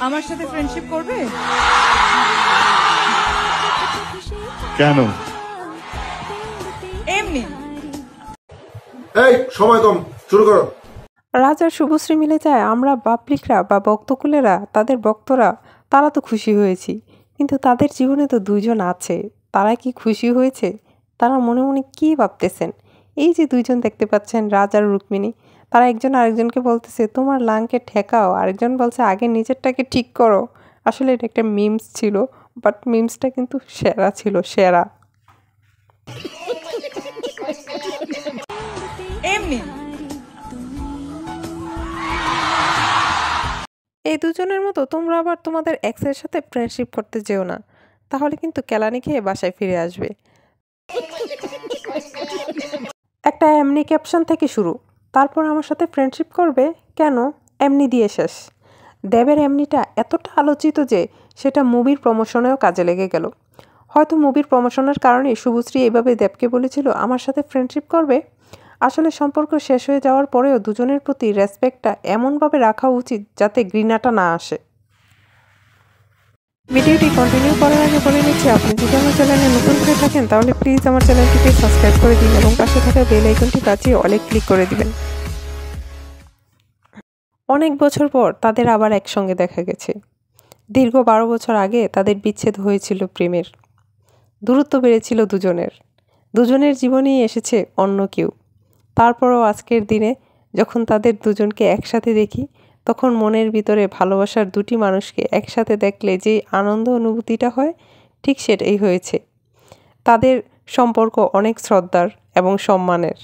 আমার সাথে ফ্রেন্ডশিপ করবে? কেন? এমনি। এই সময় কম, শুরু করো। রাজ আর শুভশ্রী মিলে যায় আমরা পাবলিকরা বা বক্তকুলেরা তাদের বক্তরা তারা তো খুশি হয়েছি, কিন্তু তাদের জীবনে তো দুইজন আছে, তারা কি খুশি হয়েছে? তারা মনে মনে কী ভাবতেছেন? এই যে দুইজন দেখতে পাচ্ছেন রাজ আর রুক্মিণী, তারা একজন আরেকজনকে বলতেছে তোমার লাংকে ঠেকাও, আরেকজন বলছে আগে নিজেরটাকে ঠিক করো। আসলে এটা একটা মিমস ছিল, বাট মিমসটা কিন্তু সেরা ছিল, সেরা। এমনি। এই দুজনের মতো তোমরা আবার তোমাদের এক্সের সাথে ফ্রেন্ডশিপ করতে যেও না, তাহলে কিন্তু কেলানি খেয়ে বাসায় ফিরে আসবে। একটা এমনি ক্যাপশন থেকে শুরু, তারপর আমার সাথে ফ্রেন্ডশিপ করবে কেন, এমনি দিয়ে শেষ। দেবের এমনিটা এতটা আলোচিত যে সেটা মুভির প্রমোশনেও কাজে লেগে গেল। হয়তো মুভির প্রমোশনের কারণে শুভশ্রী এভাবে দেবকে বলেছিল আমার সাথে ফ্রেন্ডশিপ করবে। আসলে সম্পর্ক শেষ হয়ে যাওয়ার পরেও দুজনের প্রতি রেসপেক্টটা এমনভাবে রাখা উচিত যাতে ঘৃণাটা না আসে। ভিডিওটি কন্টিনিউ করার আগে বলে নিচ্ছি, আপনি যদি আমার চ্যানেলে নতুন হয়ে থাকেন তাহলে প্লিজ আমার চ্যানেলটিকে সাবস্ক্রাইব করে দিন এবং পাশে থাকা বেল আইকনটি বাজিয়ে অলে ক্লিক করে দিবেন। অনেক বছর পর তাদের আবার একসঙ্গে দেখা গেছে। দীর্ঘ 12 বছর আগে তাদের বিচ্ছেদ হয়েছিল প্রেমের। দূরত্ব বেড়েছিল দুজনের জীবনেই এসেছে অন্য কেউ। তারপরও আজকের দিনে যখন তাদের দুজনকে একসাথে দেখি, তখন মনের ভিতরে ভালোবাসার দুটি মানুষকে একসাথে দেখলে যে আনন্দ অনুভূতিটা হয়, ঠিক সেটাই হয়েছে। তাদের সম্পর্ক অনেক শ্রদ্ধার এবং সম্মানের।